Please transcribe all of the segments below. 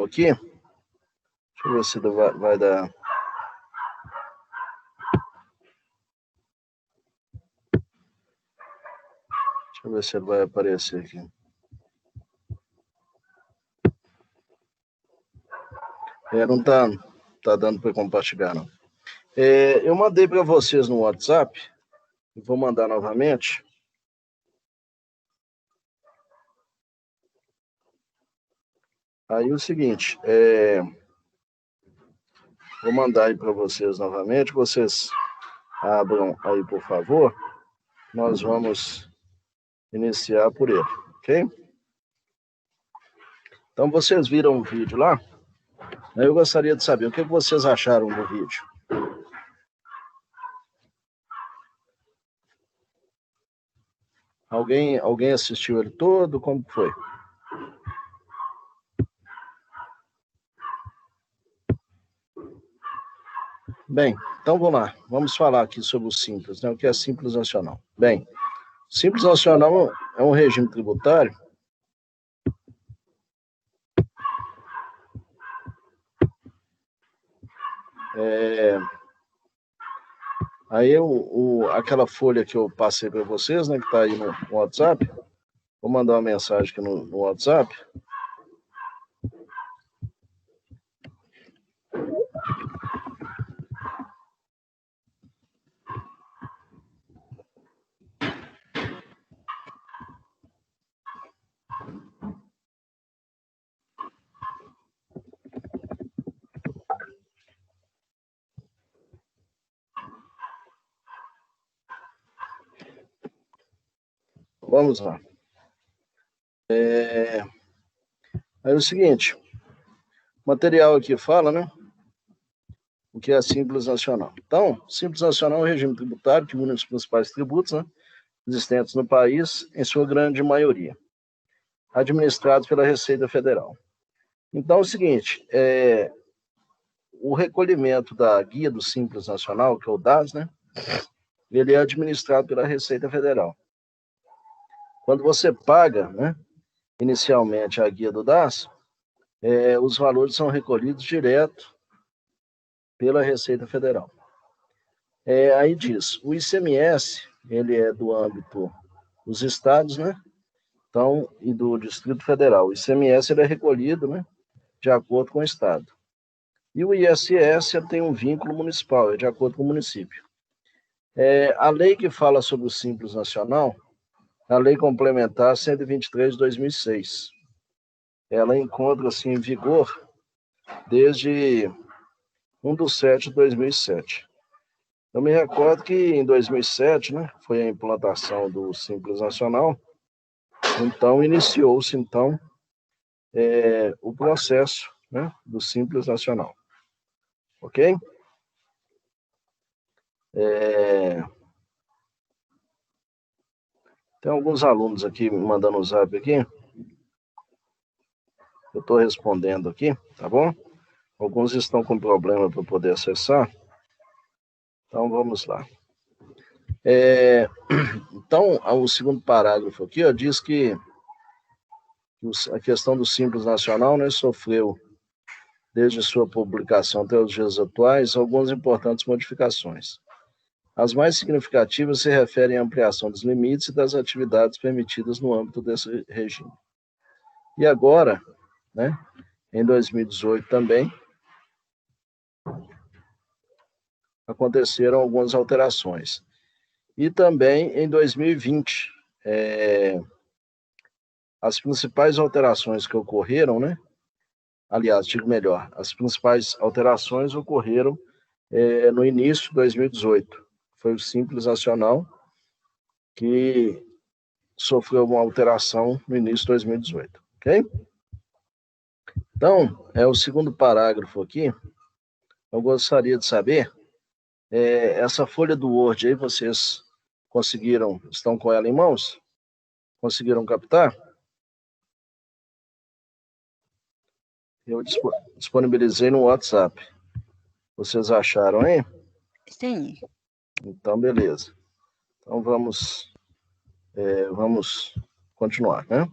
aqui. Deixa eu ver se vai dar. Deixa eu ver se ele vai aparecer aqui. Não tá dando para compartilhar, não. Eu mandei para vocês no WhatsApp, vou mandar novamente. Aí o seguinte, vou mandar aí para vocês novamente, vocês abram aí, por favor. Nós vamos iniciar por ele, ok? Então, vocês viram o vídeo lá? Eu gostaria de saber o que vocês acharam do vídeo. Alguém assistiu ele todo? Como foi? Bem, então vamos lá. Vamos falar aqui sobre o Simples, né? O que é Simples Nacional? Bem, Simples Nacional é um regime tributário aí aquela folha que eu passei para vocês, né, que está aí no WhatsApp, vou mandar uma mensagem aqui no WhatsApp. Vamos lá. Aí é o seguinte, o material aqui fala, né, o que é Simples Nacional. Então, Simples Nacional é um regime tributário que une os principais tributos, né, existentes no país, em sua grande maioria, administrados pela Receita Federal. Então, é o seguinte, o recolhimento da Guia do Simples Nacional, que é o DAS, né, ele é administrado pela Receita Federal. Quando você paga, né, inicialmente a guia do DAS, os valores são recolhidos direto pela Receita Federal. Aí diz, o ICMS, ele é do âmbito dos estados, né, então, e do Distrito Federal. O ICMS ele é recolhido, né, de acordo com o estado. E o ISS tem um vínculo municipal, é de acordo com o município. A lei que fala sobre o Simples Nacional, a Lei Complementar 123 de 2006. Ela encontra-se em vigor desde 1/7 de 2007. Eu me recordo que em 2007, né, foi a implantação do Simples Nacional, então iniciou-se então o processo, né, do Simples Nacional. Ok? Tem alguns alunos aqui me mandando um zap aqui. Eu estou respondendo aqui, tá bom? Alguns estão com problema para poder acessar. Então, vamos lá. Então, o segundo parágrafo aqui, ó, diz que a questão do Simples Nacional, né, sofreu, desde sua publicação até os dias atuais, algumas importantes modificações. As mais significativas se referem à ampliação dos limites e das atividades permitidas no âmbito desse regime. E agora, né, em 2018 também, aconteceram algumas alterações. E também em 2020, as principais alterações que ocorreram, né? Aliás, digo melhor, as principais alterações ocorreram no início de 2018. Foi o Simples Nacional que sofreu uma alteração no início de 2018, ok? Então, o segundo parágrafo aqui, eu gostaria de saber, essa folha do Word aí, vocês estão com ela em mãos? Conseguiram captar? Eu disponibilizei no WhatsApp. Vocês acharam aí? Sim. Então, beleza. Então, vamos continuar, né?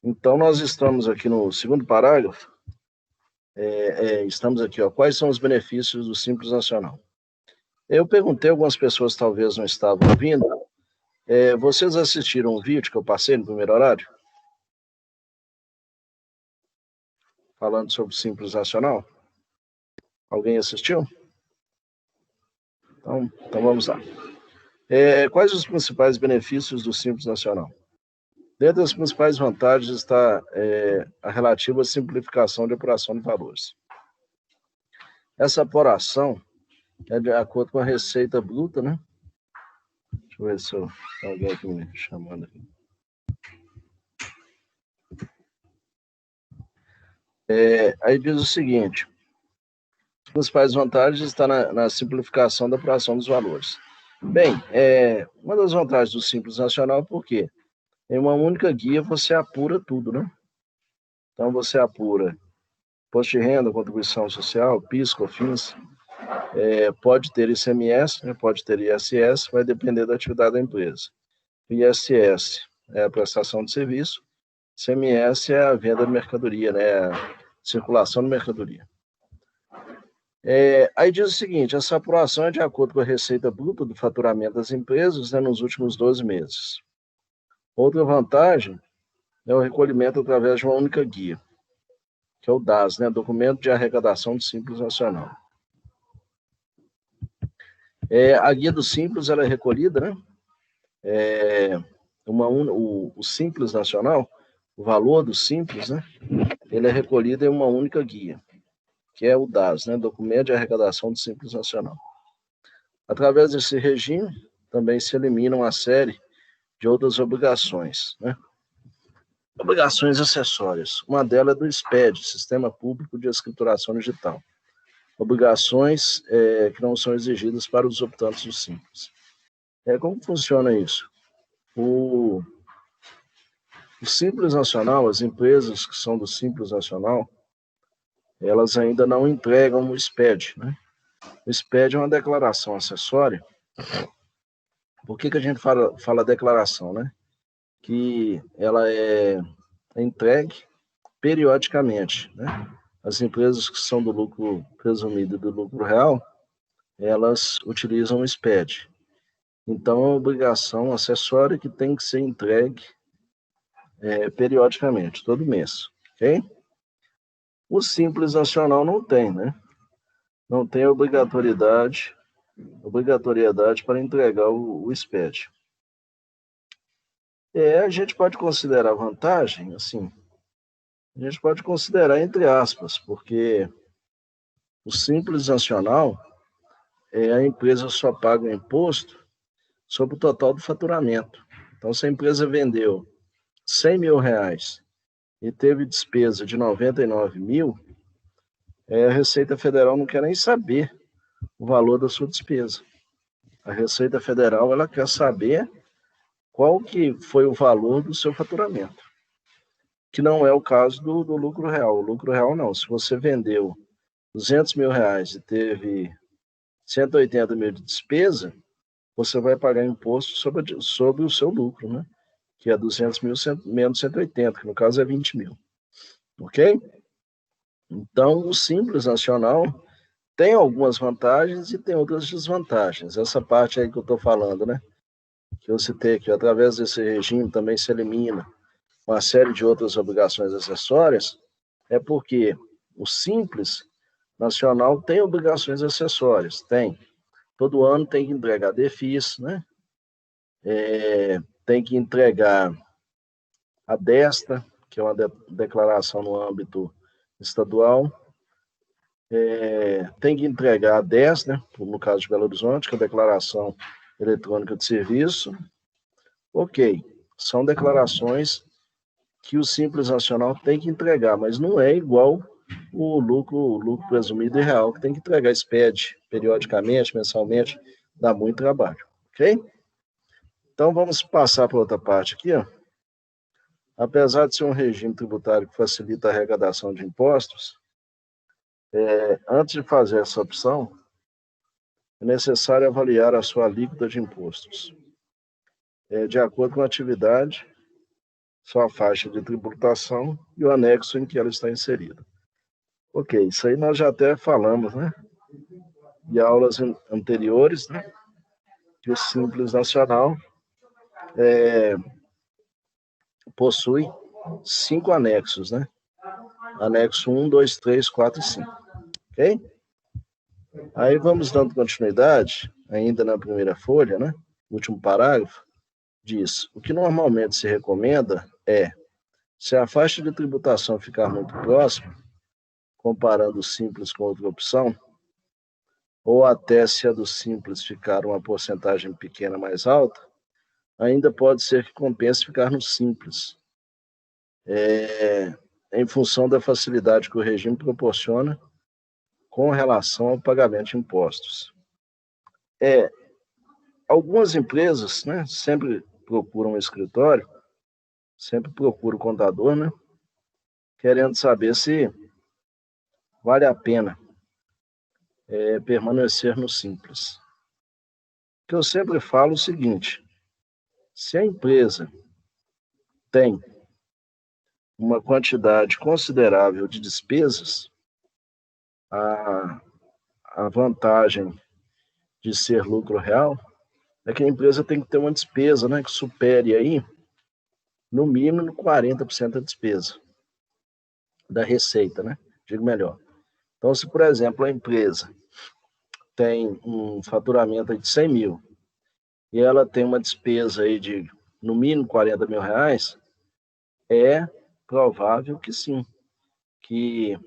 Então, nós estamos aqui no segundo parágrafo, Estamos aqui, ó. Quais são os benefícios do Simples Nacional? Eu perguntei, algumas pessoas talvez não estavam ouvindo. Vocês assistiram um vídeo que eu passei no primeiro horário? Falando sobre o Simples Nacional? Alguém assistiu? Então vamos lá. Quais os principais benefícios do Simples Nacional? Dentre as principais vantagens está a relativa simplificação de apuração de valores. Essa apuração é de acordo com a receita bruta, né? Deixa eu ver se tem alguém aqui me chamando aqui. Aí diz o seguinte: as principais vantagens estão na simplificação da apuração dos valores. Bem, uma das vantagens do Simples Nacional, por quê? Em uma única guia você apura tudo, né? Então você apura imposto de renda, contribuição social, PIS, COFINS, pode ter ICMS, né? Pode ter ISS, vai depender da atividade da empresa. ISS é a prestação de serviço, ICMS é a venda de mercadoria, né? A circulação de mercadoria. Aí diz o seguinte: essa apuração é de acordo com a receita bruta do faturamento das empresas, né, nos últimos 12 meses. Outra vantagem é o recolhimento através de uma única guia, que é o DAS, né, Documento de Arrecadação do Simples Nacional. A guia do Simples ela é recolhida, né? O Simples Nacional, o valor do Simples, né, ele é recolhido em uma única guia, que é o DAS, né, Documento de Arrecadação do Simples Nacional. Através desse regime, também se eliminam uma série de outras obrigações, né? Obrigações acessórias. Uma delas é do SPED, Sistema Público de Escrituração Digital. Obrigações que não são exigidas para os optantes do Simples. Como funciona isso? O Simples Nacional, as empresas que são do Simples Nacional, elas ainda não entregam o SPED, né? O SPED é uma declaração acessória. Por que a gente fala declaração, né? Que ela é entregue periodicamente, né? As empresas que são do lucro presumido e do lucro real, elas utilizam o SPED. Então, é uma obrigação acessória que tem que ser entregue periodicamente, todo mês, ok? O Simples Nacional não tem, né? Não tem obrigatoriedade para entregar o SPED. A gente pode considerar vantagem, assim, a gente pode considerar entre aspas, porque o Simples Nacional, a empresa só paga o imposto sobre o total do faturamento. Então, se a empresa vendeu 100 mil reais e teve despesa de 99 mil, a Receita Federal não quer nem saber o valor da sua despesa. A Receita Federal ela quer saber qual que foi o valor do seu faturamento, que não é o caso do lucro real. O lucro real não. Se você vendeu 200 mil reais e teve 180 mil de despesa, você vai pagar imposto sobre o seu lucro, né? Que é 200 mil menos 180, que no caso é 20 mil. Ok? Então, o Simples Nacional tem algumas vantagens e tem outras desvantagens. Essa parte aí que eu estou falando, né? Que eu citei, que através desse regime também se elimina uma série de outras obrigações acessórias, é porque o Simples Nacional tem obrigações acessórias, tem. Todo ano tem que entregar DEFIS, né? Tem que entregar a DESTA, que é uma declaração no âmbito estadual, tem que entregar a 10, né, no caso de Belo Horizonte, que é a Declaração Eletrônica de Serviço. Ok, são declarações que o Simples Nacional tem que entregar, mas não é igual o lucro presumido e real, que tem que entregar SPED periodicamente, mensalmente, dá muito trabalho, ok? Então vamos passar para outra parte aqui, ó. Apesar de ser um regime tributário que facilita a arrecadação de impostos, antes de fazer essa opção, é necessário avaliar a sua alíquota de impostos, de acordo com a atividade, sua faixa de tributação e o anexo em que ela está inserida. Ok, isso aí nós já até falamos, né? De aulas anteriores, né? Que o Simples Nacional possui 5 anexos, né? Anexo 1, 2, 3, 4 e 5. Ok? Aí vamos dando continuidade, ainda na primeira folha, né? Último parágrafo, diz: o que normalmente se recomenda é, se a faixa de tributação ficar muito próxima, comparando o Simples com outra opção, ou até se a do Simples ficar uma porcentagem pequena mais alta, ainda pode ser que compense ficar no Simples, em função da facilidade que o regime proporciona com relação ao pagamento de impostos. Algumas empresas, né, sempre procuram um escritório, sempre procuram o contador, né, querendo saber se vale a pena permanecer no Simples. Que eu sempre falo o seguinte: se a empresa tem uma quantidade considerável de despesas, a, a vantagem de ser lucro real é que a empresa tem que ter uma despesa, né, que supere aí, no mínimo, 40% da despesa da receita, né? Digo melhor. Então, se, por exemplo, a empresa tem um faturamento de 100 mil e ela tem uma despesa aí de, no mínimo, 40 mil reais, é provável que sim, que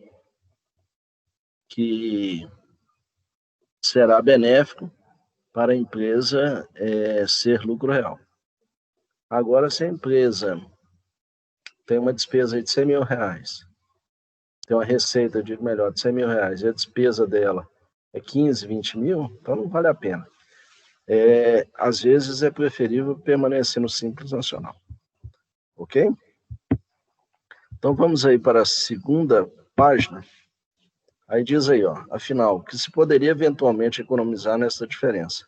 será benéfico para a empresa ser lucro real. Agora, se a empresa tem uma despesa de 100 mil reais, tem uma receita, digo melhor, de 100 mil reais, e a despesa dela é 15, 20 mil, então não vale a pena. Às vezes é preferível permanecer no Simples Nacional. Ok? Então vamos aí para a segunda página. Aí diz aí, ó, afinal, que se poderia eventualmente economizar nessa diferença.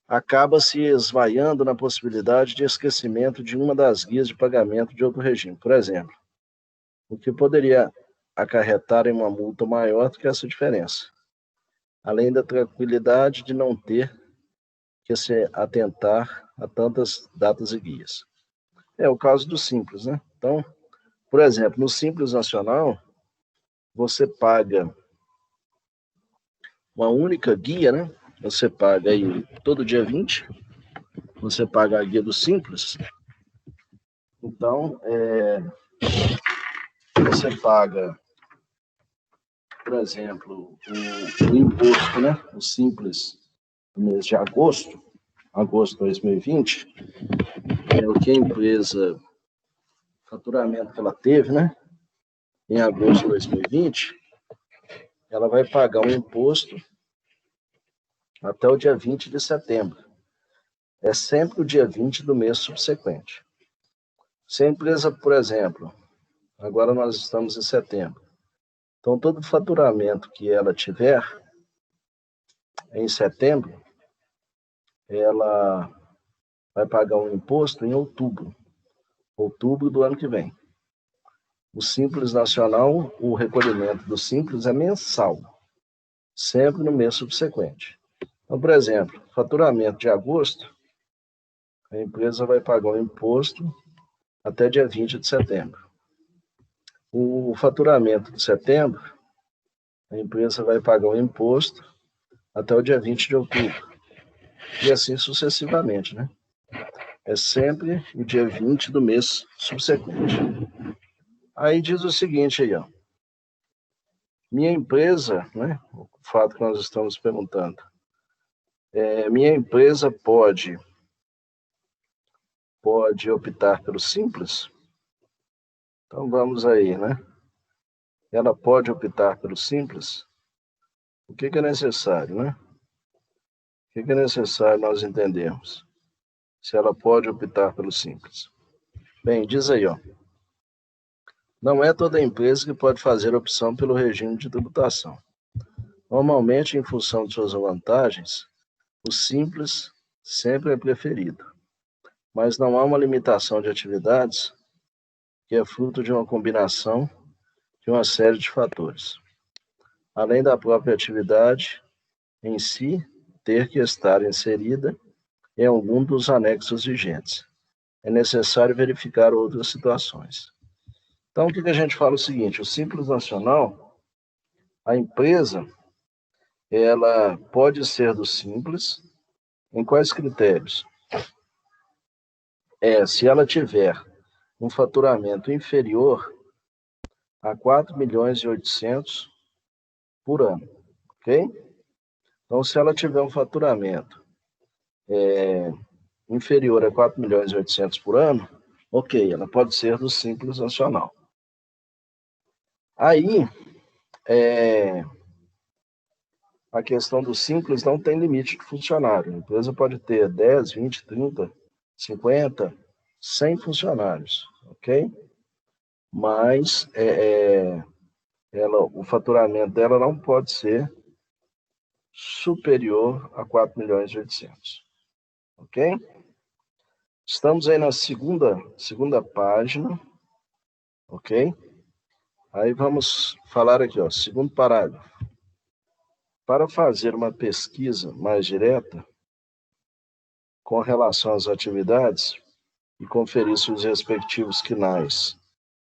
Acaba se esvaiando na possibilidade de esquecimento de uma das guias de pagamento de outro regime, por exemplo, o que poderia acarretar em uma multa maior do que essa diferença, além da tranquilidade de não ter que se atentar a tantas datas e guias. É o caso do Simples, né? Então, por exemplo, no Simples Nacional, você paga uma única guia, né? Você paga aí todo dia 20, você paga a guia do Simples. Então, você paga, por exemplo, o imposto, né? O Simples no mês de agosto de 2020, é o que a empresa, faturamento que ela teve, né? Em agosto de 2020, ela vai pagar um imposto até o dia 20 de setembro. É sempre o dia 20 do mês subsequente. Se a empresa, por exemplo, agora nós estamos em setembro, então todo faturamento que ela tiver em setembro, ela vai pagar um imposto em outubro do ano que vem. O Simples Nacional, o recolhimento do Simples é mensal, sempre no mês subsequente. Então, por exemplo, faturamento de agosto, a empresa vai pagar o imposto até dia 20 de setembro. O faturamento de setembro, a empresa vai pagar o imposto até o dia 20 de outubro. E assim sucessivamente, né? É sempre o dia 20 do mês subsequente. Aí diz o seguinte aí, ó. Minha empresa, né? O fato que nós estamos perguntando. Minha empresa pode optar pelo Simples? Então vamos aí, né? Ela pode optar pelo Simples? O que é necessário, né? O que é necessário nós entendermos? Se ela pode optar pelo Simples. Bem, diz aí, ó. Não é toda empresa que pode fazer opção pelo regime de tributação. Normalmente, em função de suas vantagens, o Simples sempre é preferido. Mas não há uma limitação de atividades que é fruto de uma combinação de uma série de fatores, além da própria atividade em si ter que estar inserida em algum dos anexos vigentes. É necessário verificar outras situações. Então, o que a gente fala é o seguinte: o Simples Nacional, a empresa, ela pode ser do Simples, em quais critérios? Se ela tiver um faturamento inferior a 4.800.000 por ano, ok? Então, se ela tiver um faturamento inferior a 4.800.000 por ano, ok, ela pode ser do Simples Nacional. Aí, a questão do Simples não tem limite de funcionário. A empresa pode ter 10, 20, 30, 50, 100 funcionários, ok? Mas o faturamento dela não pode ser superior a 4.800.000, ok? Estamos aí na segunda página, ok? Aí vamos falar aqui, ó, segundo parágrafo. Para fazer uma pesquisa mais direta com relação às atividades e conferir se os respectivos quinais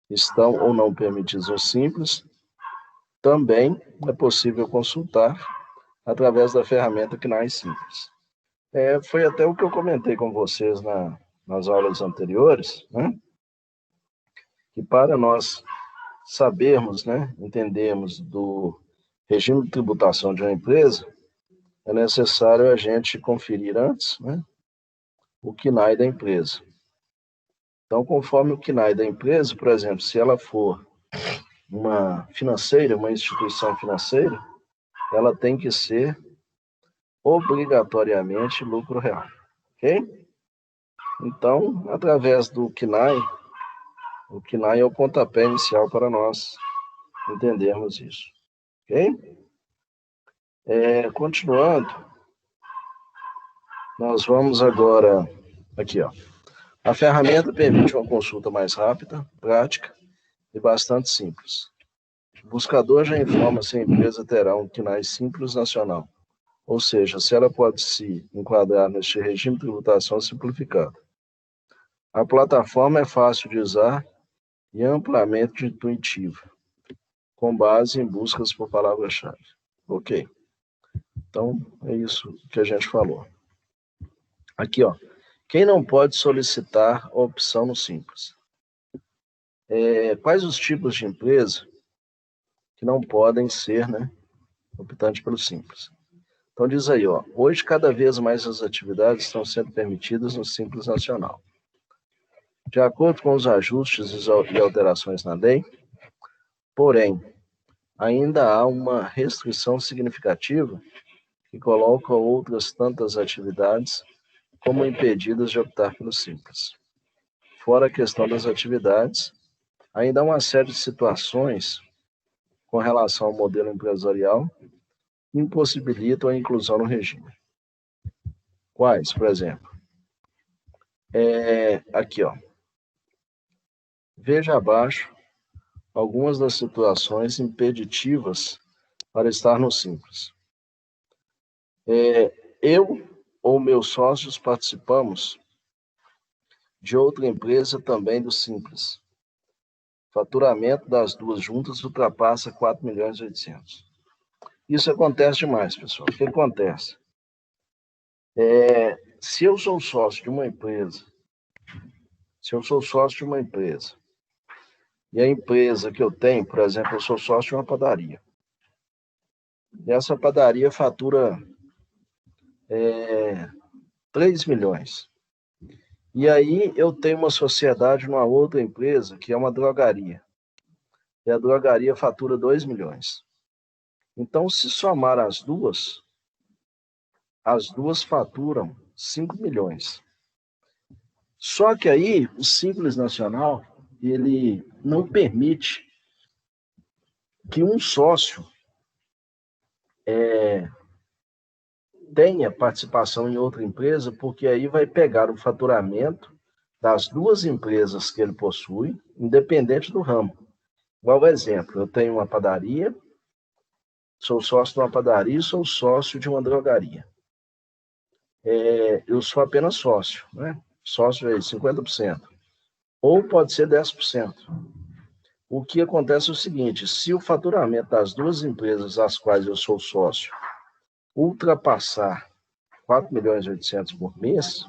estão ou não permitidos no Simples, também é possível consultar através da ferramenta Quinais Simples. Foi até o que eu comentei com vocês nas aulas anteriores, né? Que para nós sabermos, né, entendermos do regime de tributação de uma empresa, é necessário a gente conferir antes, né, o KNAI da empresa. Então, conforme o KNAI da empresa, por exemplo, se ela for uma financeira, uma instituição financeira, ela tem que ser obrigatoriamente lucro real, ok? Então, através do KNAI, o KNAI é o pontapé inicial para nós entendermos isso, ok? Continuando, nós vamos agora aqui, ó. A ferramenta permite uma consulta mais rápida, prática e bastante simples. O buscador já informa se a empresa terá um KNAI Simples Nacional, ou seja, se ela pode se enquadrar neste regime de tributação simplificado. A plataforma é fácil de usar e amplamente intuitiva, com base em buscas por palavra-chave. Ok. Então, é isso que a gente falou. Aqui, ó. Quem não pode solicitar a opção no Simples? Quais os tipos de empresa que não podem ser, né, optantes pelo Simples? Então, diz aí, ó. Hoje, cada vez mais as atividades estão sendo permitidas no Simples Nacional. De acordo com os ajustes e alterações na lei, porém, ainda há uma restrição significativa que coloca outras tantas atividades como impedidas de optar pelo Simples. Fora a questão das atividades, ainda há uma série de situações com relação ao modelo empresarial que impossibilitam a inclusão no regime. Quais, por exemplo? Aqui, ó. Veja abaixo algumas das situações impeditivas para estar no Simples. Eu ou meus sócios participamos de outra empresa também do Simples. Faturamento das duas juntas ultrapassa 4.800.000. Isso acontece demais, pessoal. O que acontece? Se eu sou sócio de uma empresa, e a empresa que eu tenho, por exemplo, eu sou sócio de uma padaria, e essa padaria fatura 3 milhões. E aí eu tenho uma sociedade numa outra empresa, que é uma drogaria, e a drogaria fatura 2 milhões. Então, se somar as duas faturam 5 milhões. Só que aí, o Simples Nacional, ele não permite que um sócio tenha participação em outra empresa, porque aí vai pegar o faturamento das duas empresas que ele possui, independente do ramo. Igual exemplo, eu tenho uma padaria, sou sócio de uma padaria e sou sócio de uma drogaria. Eu sou apenas sócio, né? Sócio é 50%. Ou pode ser 10%. O que acontece é o seguinte, se o faturamento das duas empresas às quais eu sou sócio ultrapassar 4.800.000 por mês,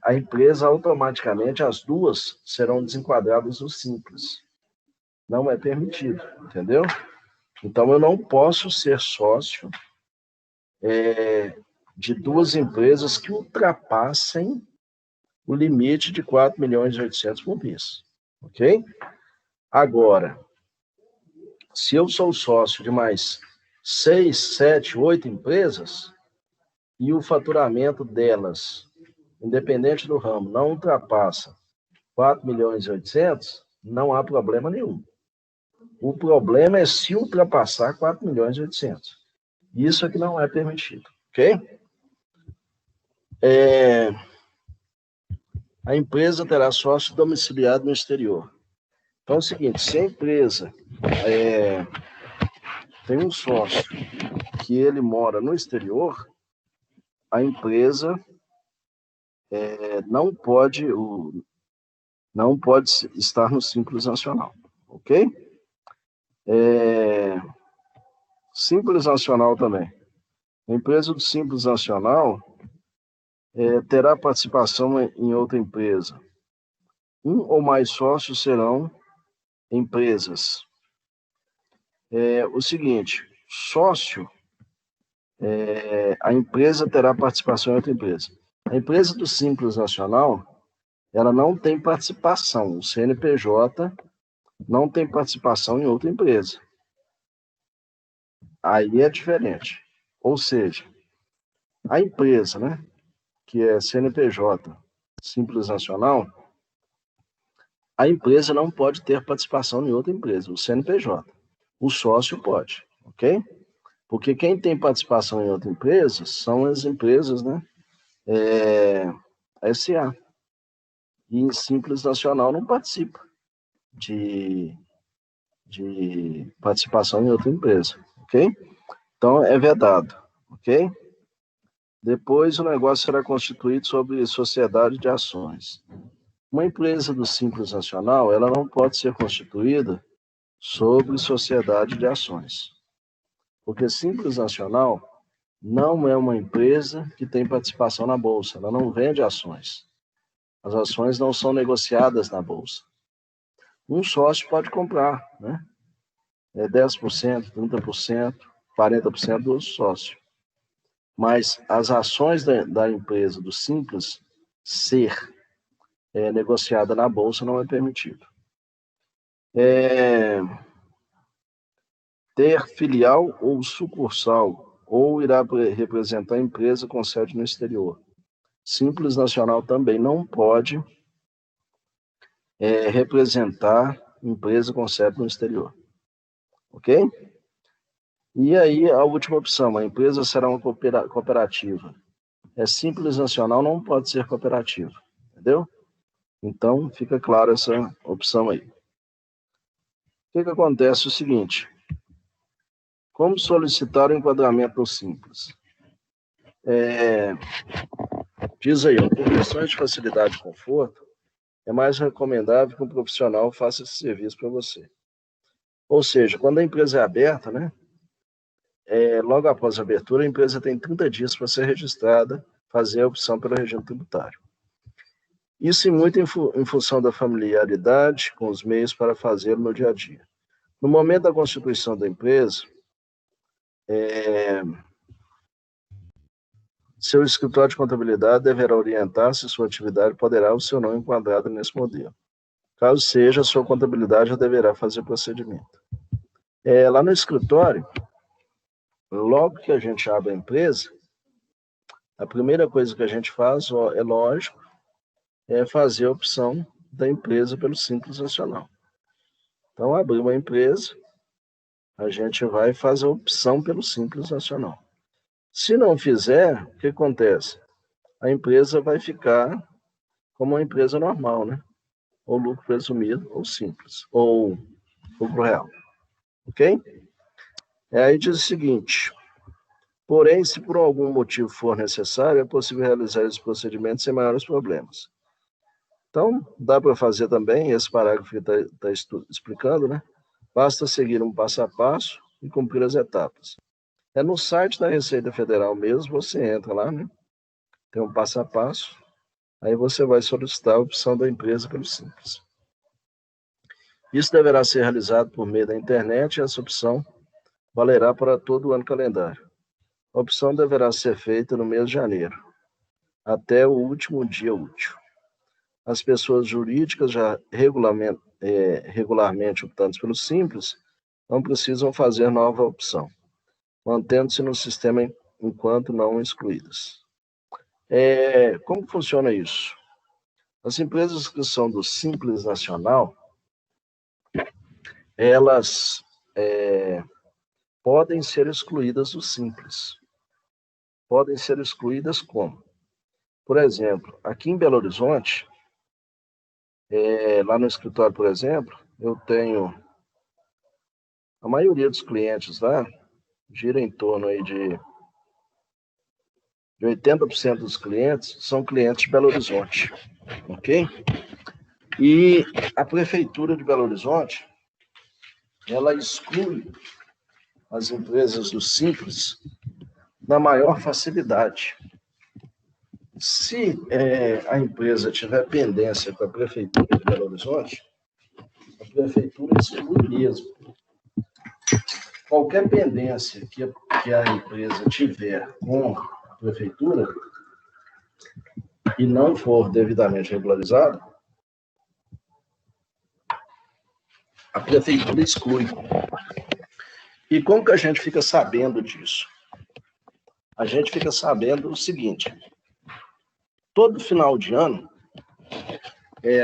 a empresa automaticamente, as duas serão desenquadradas no Simples. Não é permitido, entendeu? Então, eu não posso ser sócio de duas empresas que ultrapassem o limite de 4.800.000 por mês, ok? Agora, se eu sou sócio de mais 6, 7, 8 empresas e o faturamento delas, independente do ramo, não ultrapassa 4.800.000, não há problema nenhum. O problema é se ultrapassar 4.800.000. Isso é que não é permitido, ok? A empresa terá sócio domiciliado no exterior. Então é o seguinte, se a empresa tem um sócio que ele mora no exterior, a empresa não pode estar no Simples Nacional, ok? Simples Nacional também. A empresa do Simples Nacional terá participação em outra empresa. Um ou mais sócios serão empresas. O seguinte, sócio, a empresa terá participação em outra empresa. A empresa do Simples Nacional, ela não tem participação. O CNPJ não tem participação em outra empresa. Aí é diferente. Ou seja, a empresa, né, que é CNPJ, Simples Nacional, a empresa não pode ter participação em outra empresa, o CNPJ. O sócio pode, ok? Porque quem tem participação em outra empresa são as empresas, né, SA. E Simples Nacional não participa de participação em outra empresa, ok? Então, é vedado, ok? Depois, o negócio será constituído sobre sociedade de ações. Uma empresa do Simples Nacional, ela não pode ser constituída sobre sociedade de ações, porque Simples Nacional não é uma empresa que tem participação na Bolsa, ela não vende ações. As ações não são negociadas na Bolsa. Um sócio pode comprar, né? 10%, 30%, 40% do sócio. Mas as ações da empresa, do Simples, ser negociada na Bolsa não é permitido. Ter filial ou sucursal, ou irá representar a empresa com sede no exterior. Simples Nacional também não pode representar empresa com sede no exterior. Ok? E aí, a última opção, a empresa será uma cooperativa. Simples Nacional não pode ser cooperativa, entendeu? Então, fica claro essa opção aí. O que acontece é o seguinte, como solicitar o enquadramento no Simples? Diz aí, por questões de facilidade e conforto, é mais recomendável que um profissional faça esse serviço para você. Ou seja, quando a empresa é aberta, né, logo após a abertura, a empresa tem 30 dias para ser registrada, fazer a opção pelo regime tributário. Isso muito em função da familiaridade com os meios para fazê-lo no dia a dia. No momento da constituição da empresa, seu escritório de contabilidade deverá orientar se sua atividade poderá ou se não enquadrada nesse modelo. Caso seja, sua contabilidade já deverá fazer procedimento. Lá no escritório, logo que a gente abre a empresa, a primeira coisa que a gente faz, é lógico, é fazer a opção da empresa pelo Simples Nacional. Então, abrir uma empresa, a gente vai fazer a opção pelo Simples Nacional. Se não fizer, o que acontece? A empresa vai ficar como uma empresa normal, né? ou lucro presumido, ou simples, ou lucro real. Ok? Aí diz o seguinte: porém, se por algum motivo for necessário, é possível realizar esse procedimento sem maiores problemas. Então, dá para fazer também, esse parágrafo que está explicando, né? Basta seguir um passo a passo e cumprir as etapas. É no site da Receita Federal mesmo, você entra lá, né? Tem um passo a passo, aí você vai solicitar a opção da empresa pelo Simples. Isso deverá ser realizado por meio da internet e essa opção valerá para todo o ano calendário. A opção deverá ser feita no mês de janeiro, até o último dia útil. As pessoas jurídicas já regularmente optantes pelo Simples não precisam fazer nova opção, mantendo-se no sistema enquanto não excluídas. Como funciona isso? As empresas que são do Simples Nacional, elas podem ser excluídas do Simples. Podem ser excluídas como? Por exemplo, aqui em Belo Horizonte, lá no escritório, por exemplo, eu tenho a maioria dos clientes lá, gira em torno aí de 80% dos clientes são clientes de Belo Horizonte, ok? E a Prefeitura de Belo Horizonte, ela exclui as empresas do Simples na maior facilidade. Se a empresa tiver pendência com a Prefeitura de Belo Horizonte, a Prefeitura exclui mesmo. Qualquer pendência que a empresa tiver com a Prefeitura e não for devidamente regularizado, a Prefeitura exclui. E como que a gente fica sabendo disso? A gente fica sabendo o seguinte: todo final de ano,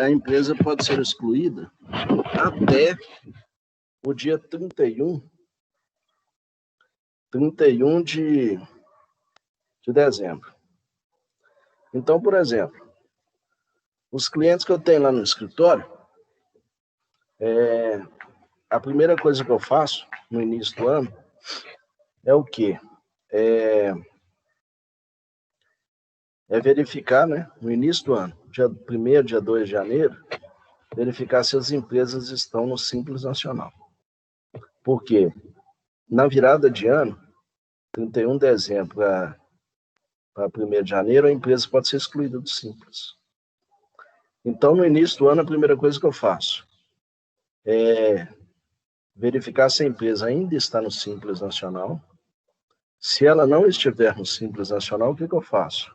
a empresa pode ser excluída até o dia 31 de dezembro. Então, por exemplo, os clientes que eu tenho lá no escritório, a primeira coisa que eu faço no início do ano é o quê? É verificar, né, no início do ano, dia 1º, dia 2 de janeiro, verificar se as empresas estão no Simples Nacional. Por quê? Na virada de ano, 31 de dezembro para 1º de janeiro, a empresa pode ser excluída do Simples. Então, no início do ano, a primeira coisa que eu faço é verificar se a empresa ainda está no Simples Nacional. Se ela não estiver no Simples Nacional, o que eu faço?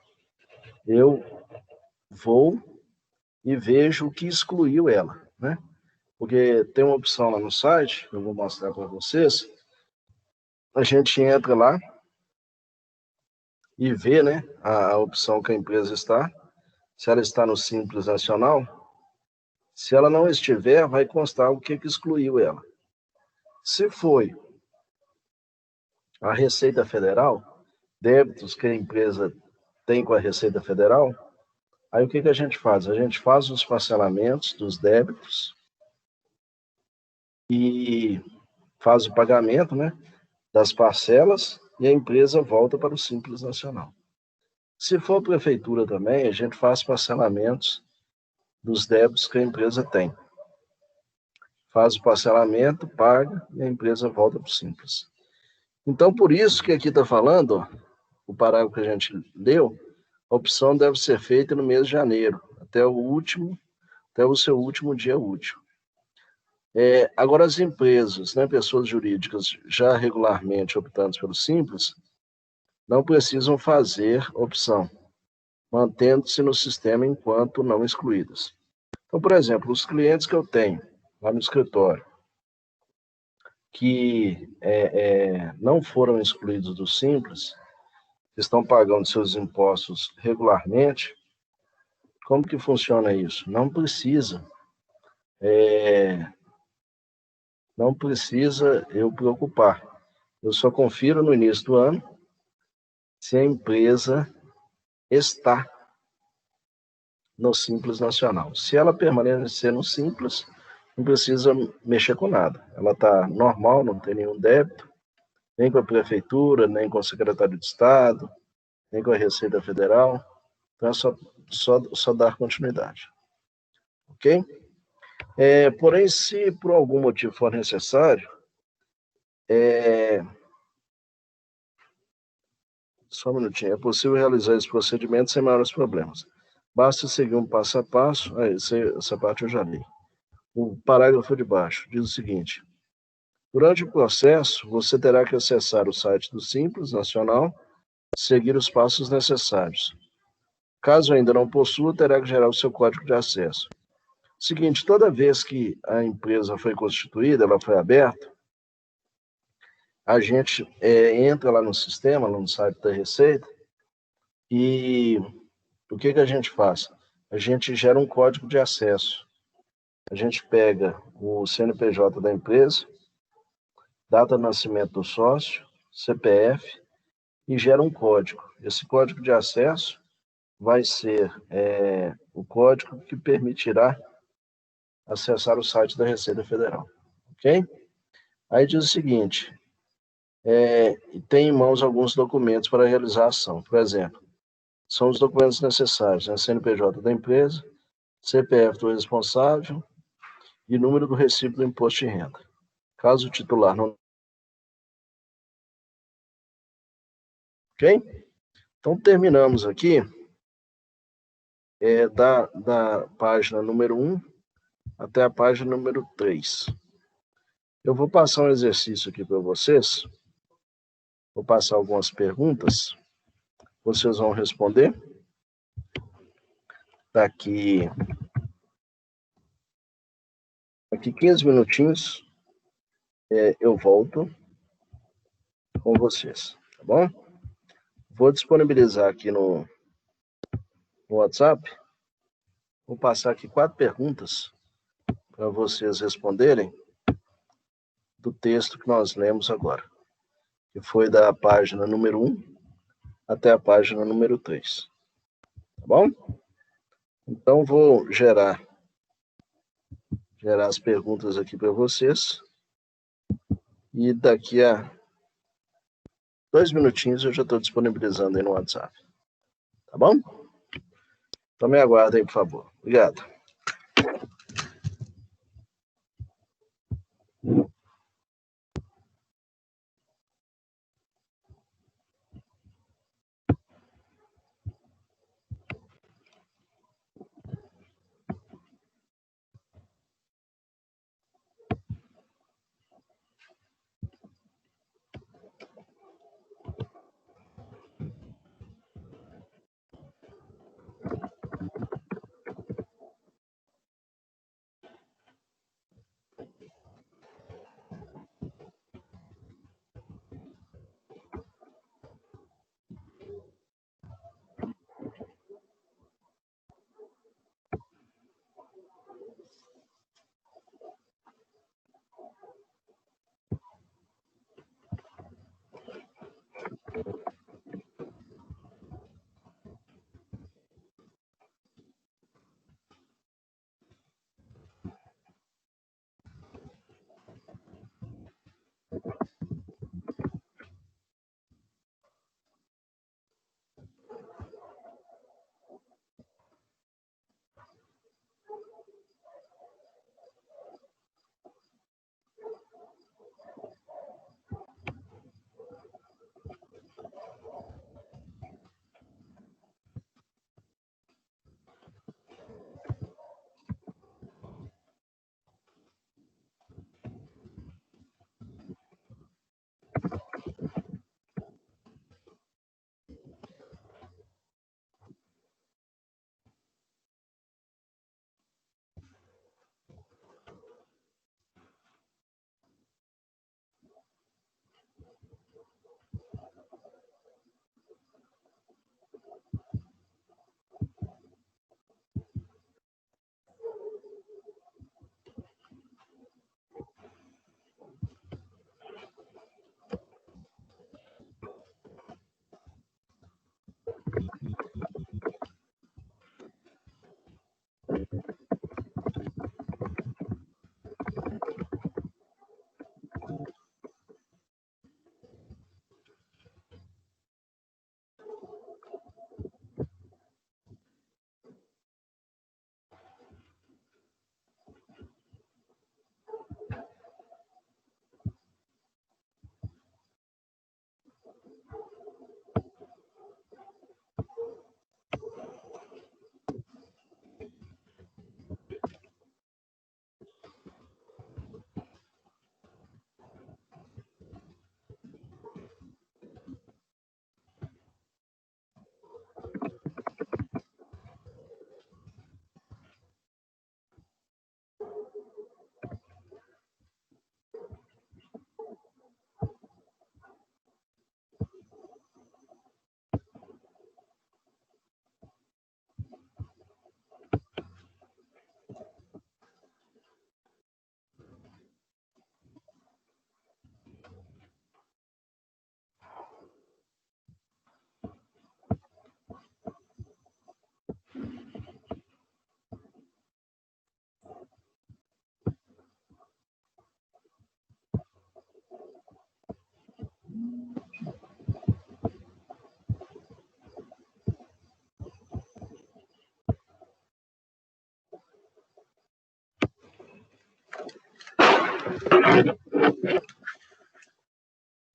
Eu vou e vejo o que excluiu ela, né? Porque tem uma opção lá no site, eu vou mostrar para vocês. A gente entra lá e vê, né, a opção que a empresa está. Se ela está no Simples Nacional, se ela não estiver, vai constar o que excluiu ela. Se foi a Receita Federal, débitos que a empresa tem com a Receita Federal, aí o que a gente faz? A gente faz os parcelamentos dos débitos e faz o pagamento, né, das parcelas e a empresa volta para o Simples Nacional. Se for prefeitura também, a gente faz parcelamentos dos débitos que a empresa tem. Faz o parcelamento, paga e a empresa volta para o Simples. Então, por isso que aqui está falando, ó, o parágrafo que a gente leu, a opção deve ser feita no mês de janeiro, até o seu último dia útil. Agora, as empresas, né, pessoas jurídicas já regularmente optantes pelo Simples, não precisam fazer opção, mantendo-se no sistema enquanto não excluídas. Então, por exemplo, os clientes que eu tenho lá no escritório, que não foram excluídos do Simples, estão pagando seus impostos regularmente, como que funciona isso? Não precisa eu preocupar. Eu só confiro no início do ano se a empresa está no Simples Nacional. Se ela permanecer no Simples, não precisa mexer com nada. Ela está normal, não tem nenhum débito, nem com a Prefeitura, nem com o Secretário de Estado, nem com a Receita Federal. Então é só dar continuidade. Ok? Porém, se por algum motivo for necessário, só um minutinho, é possível realizar esse procedimento sem maiores problemas. Basta seguir um passo a passo. Essa parte eu já li. O parágrafo de baixo diz o seguinte: durante o processo, você terá que acessar o site do Simples Nacional e seguir os passos necessários. Caso ainda não possua, terá que gerar o seu código de acesso. Seguinte, toda vez que a empresa foi constituída, ela foi aberta, a gente entra lá no sistema, no site da Receita, e o que a gente faz? A gente gera um código de acesso. A gente pega o CNPJ da empresa, data de nascimento do sócio, CPF, e gera um código. Esse código de acesso vai ser o código que permitirá acessar o site da Receita Federal. Ok? Aí diz o seguinte: tem em mãos alguns documentos para realizar a ação. Por exemplo, são os documentos necessários, né? CNPJ da empresa, CPF do responsável e número do recibo do imposto de renda. Caso o titular não... Ok? Então, terminamos aqui da página número 1 até a página número 3. Eu vou passar um exercício aqui para vocês, vou passar algumas perguntas, vocês vão responder. Daqui 15 minutinhos eu volto com vocês, tá bom? Vou disponibilizar aqui no WhatsApp, vou passar aqui 4 perguntas para vocês responderem do texto que nós lemos agora, que foi da página número 1 até a página número 3. Tá bom? Então, vou gerar as perguntas aqui para vocês. E daqui a 2 minutinhos eu já estou disponibilizando aí no WhatsApp. Tá bom? Então me aguardem, por favor. Obrigado.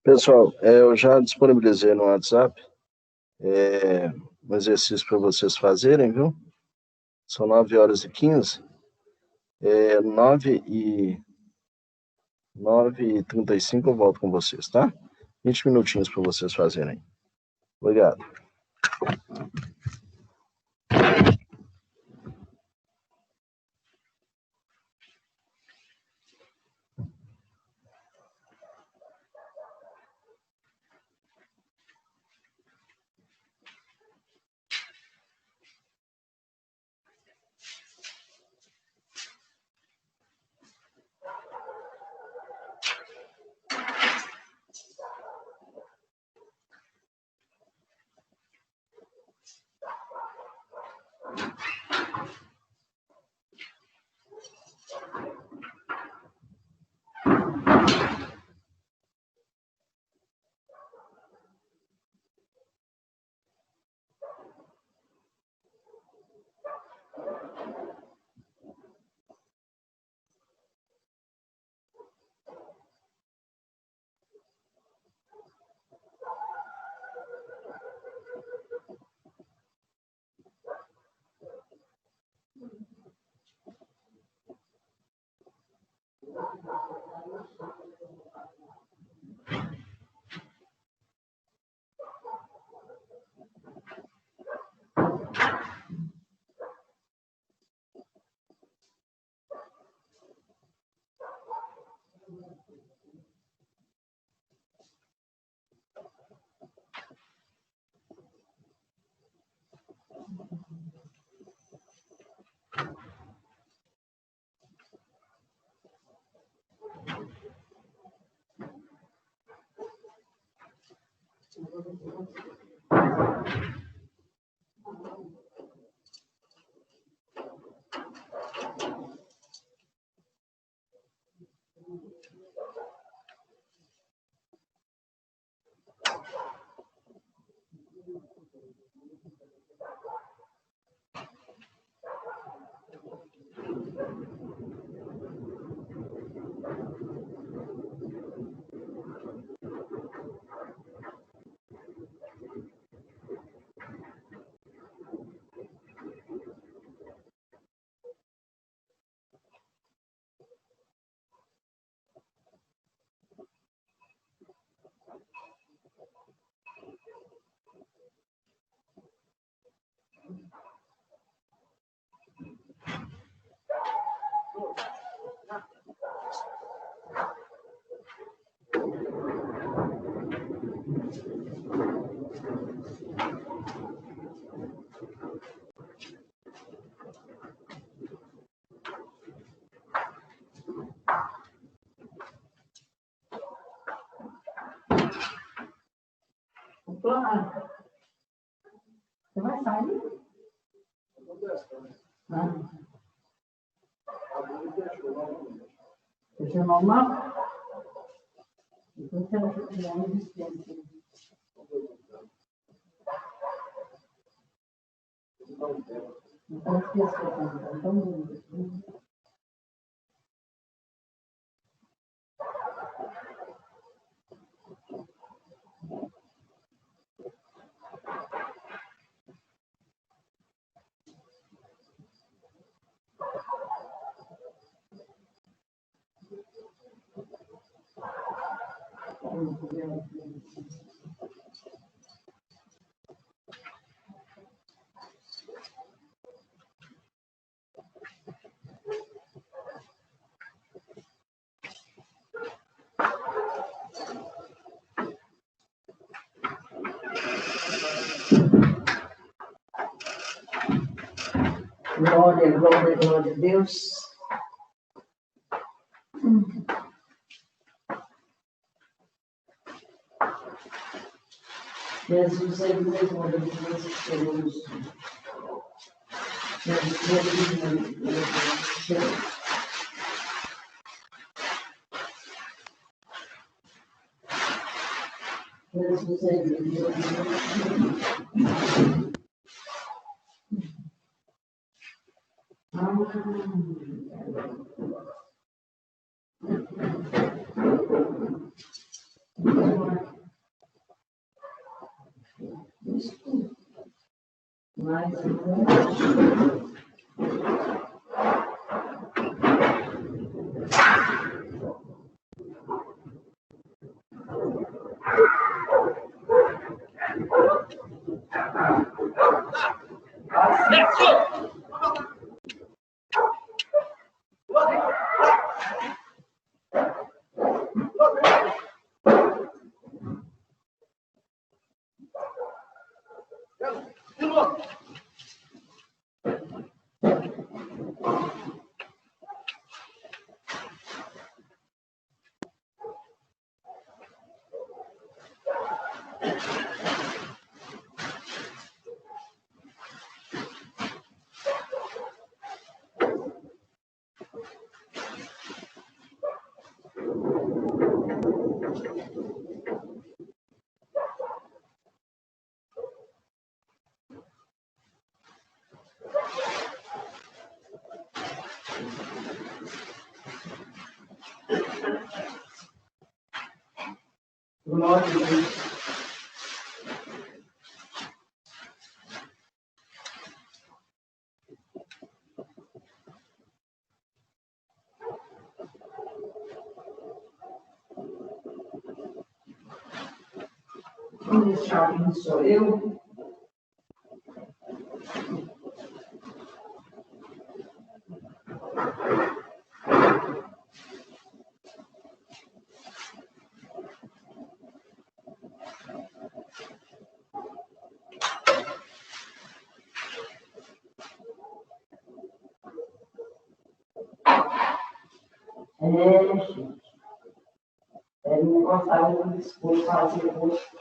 Pessoal, eu já disponibilizei no WhatsApp um exercício para vocês fazerem, viu? São 9h15, 9h35 eu volto com vocês, tá? 20 minutinhos para vocês fazerem. Obrigado. Você vai sair? Fechou normal? Então você vai criar um distância. Então esqueça, tá tão bonito. Glória, glória, glória a Deus. Jesus é mesmo maravilhoso. Jesus é mesmo maravilhoso. Jesus é mesmo maravilhoso. Mais glória a Deus. Esse chavinho sou eu. Gente. Ele não gostava do biscoito, fazia gosto.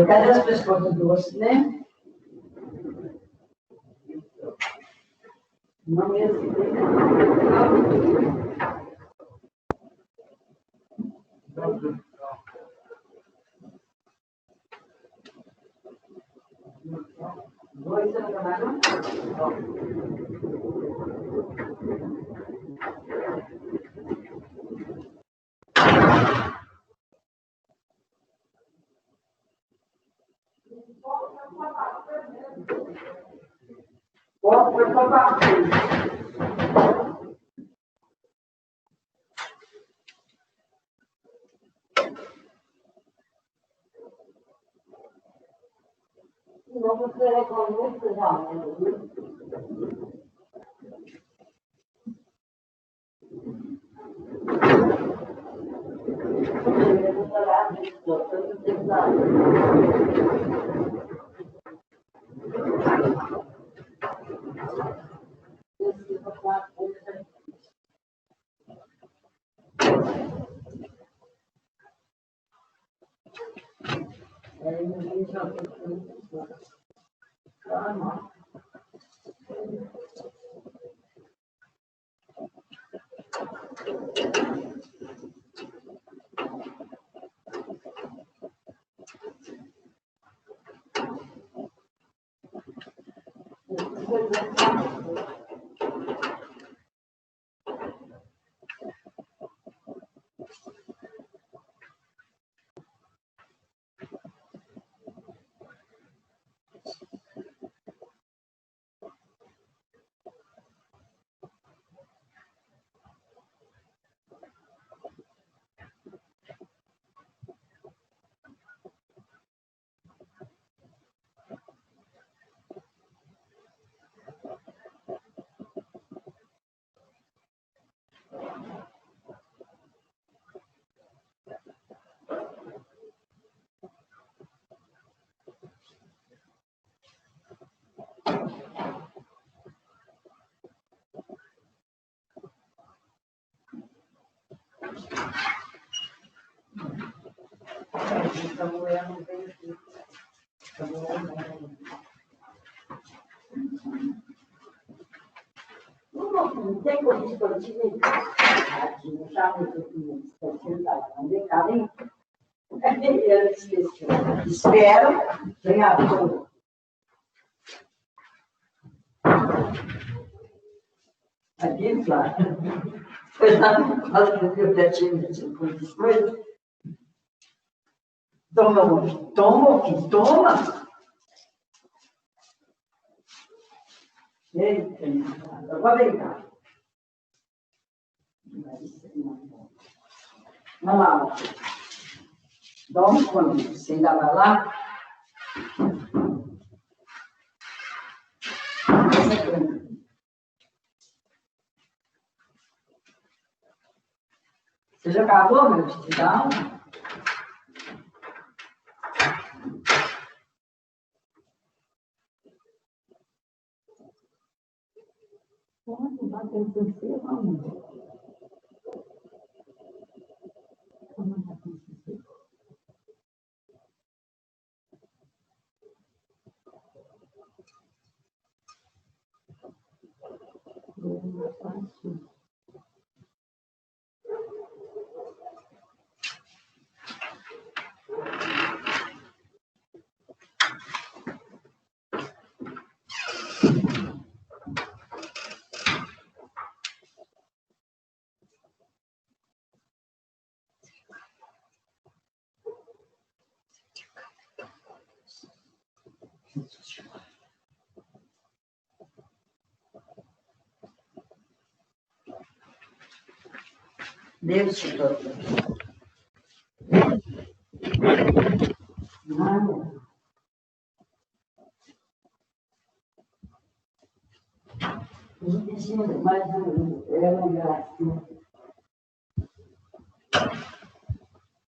Cadê as pessoas do doce, né? Não mesmo. Dois você não trabalha, não? Pode foi para não você reclamou que já Não tem coisa esportiva em casa. Já me sentado, não de carrinho. Eu esqueci. Espero. Vem a boa. Aqui, Flávia. Foi lá no quadro do meu Betinho, muitas coisas. Toma o que toma. Eita, agora vem cá. Vamos lá, ó. Dorme comigo. Você ainda vai lá? Você já acabou, meu vestidão? Pode bater em você, vamos. Deus te toque. Nada. Mais uma gracinha.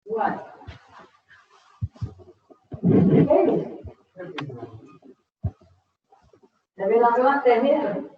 Uai. Tá vendo a minha terreira?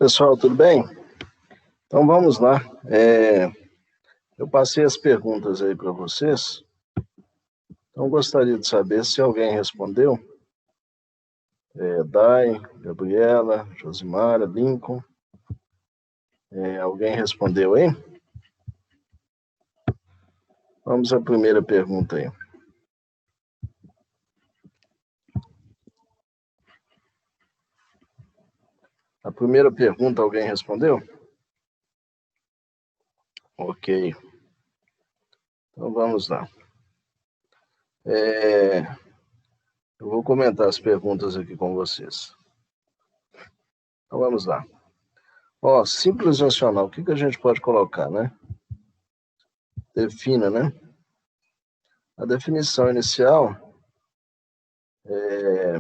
Pessoal, tudo bem? Então vamos lá. Eu passei as perguntas aí para vocês. Então gostaria de saber se alguém respondeu. Dai, Gabriela, Josimara, Lincoln. Alguém respondeu aí? Vamos à primeira pergunta aí. A primeira pergunta, alguém respondeu? Ok. Então vamos lá. Eu vou comentar as perguntas aqui com vocês. Então vamos lá. Simples nacional, o que a gente pode colocar, né? Defina, né? A definição inicial é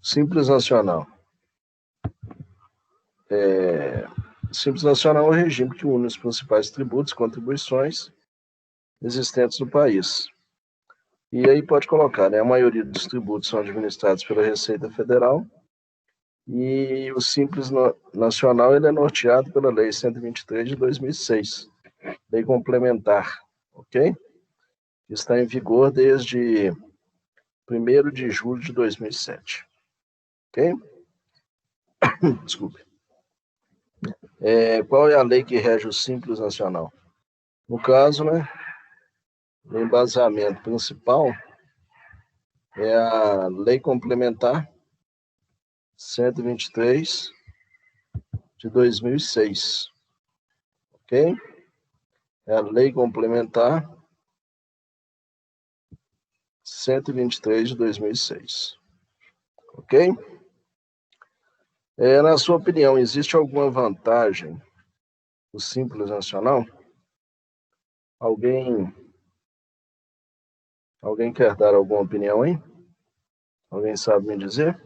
simples nacional. Simples nacional é o regime que une os principais tributos e contribuições existentes no país. E aí pode colocar, né? A maioria dos tributos são administrados pela Receita Federal e o Simples Nacional ele é norteado pela Lei 123 de 2006, Lei Complementar, ok? Que está em vigor desde 1º de julho de 2007, ok? Desculpe. Qual é a lei que rege o Simples Nacional? No caso, né, o embasamento principal é a Lei Complementar 123 de 2006, ok? É a Lei Complementar 123 de 2006. Ok? Na sua opinião, existe alguma vantagem do Simples Nacional? Alguém quer dar alguma opinião, hein? Alguém sabe me dizer?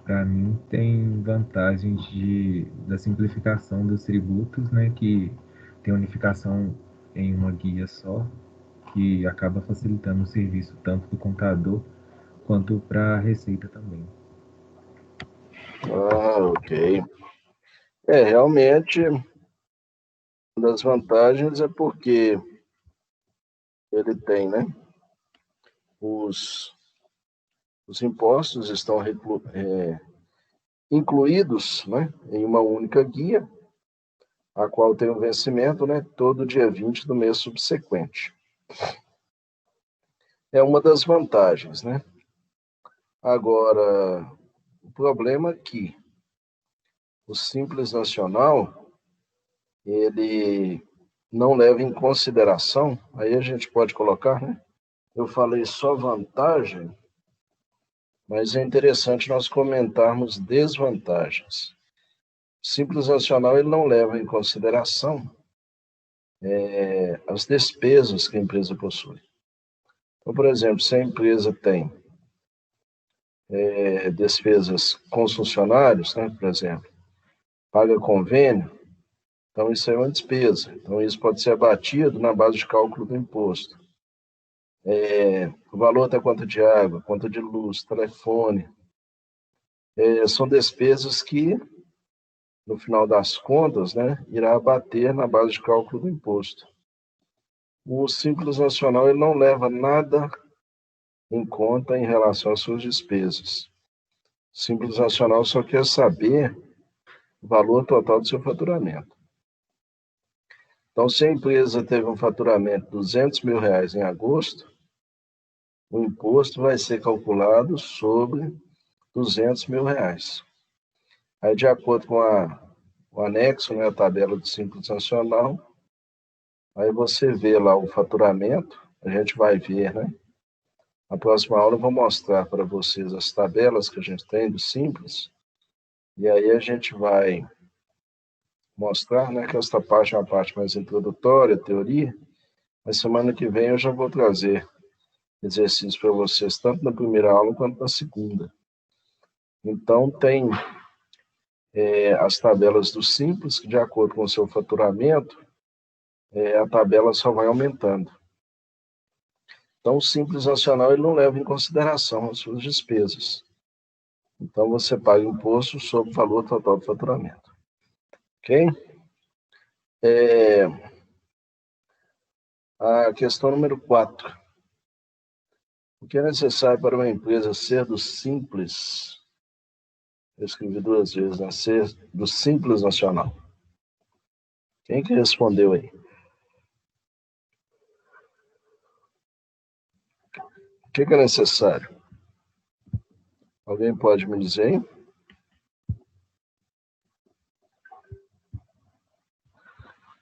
Para mim, tem vantagens da simplificação dos tributos, né, que tem unificação em uma guia só, que acaba facilitando o serviço tanto para o contador quanto para a Receita também. Ok. Realmente, uma das vantagens é porque ele tem, né? Os impostos estão incluídos, né, em uma única guia, a qual tem um vencimento, né, todo dia 20 do mês subsequente. É uma das vantagens, né? Agora, o problema é que o Simples Nacional, ele não leva em consideração, aí a gente pode colocar, né? Eu falei só vantagem, mas é interessante nós comentarmos desvantagens. O Simples Nacional, ele não leva em consideração as despesas que a empresa possui. Então, por exemplo, se a empresa tem despesas com os funcionários, né, por exemplo, paga convênio, então isso é uma despesa. Então, isso pode ser abatido na base de cálculo do imposto. O valor da conta de água, conta de luz, telefone, são despesas que, no final das contas, né, irá abater na base de cálculo do imposto. O Simples Nacional, ele não leva nada em conta em relação às suas despesas. O Simples Nacional só quer saber o valor total do seu faturamento. Então, se a empresa teve um faturamento de R$200 mil em agosto, o imposto vai ser calculado sobre R$200 mil. Aí, de acordo com o anexo, né, a tabela do Simples Nacional, aí você vê lá o faturamento, a gente vai ver, né? Na próxima aula eu vou mostrar para vocês as tabelas que a gente tem do Simples, e aí a gente vai mostrar, né, que esta parte é uma parte mais introdutória, teoria, mas semana que vem eu já vou trazer exercícios para vocês, tanto na primeira aula quanto na segunda. Então, tem as tabelas do Simples, que de acordo com o seu faturamento, a tabela só vai aumentando. Então, o Simples Nacional ele não leva em consideração as suas despesas. Então, você paga imposto sobre o valor total do faturamento. Ok? A questão número 4. O que é necessário para uma empresa ser do Simples? Eu escrevi 2 vezes, né? Ser do Simples Nacional. Quem que respondeu aí? O que é necessário? Alguém pode me dizer aí?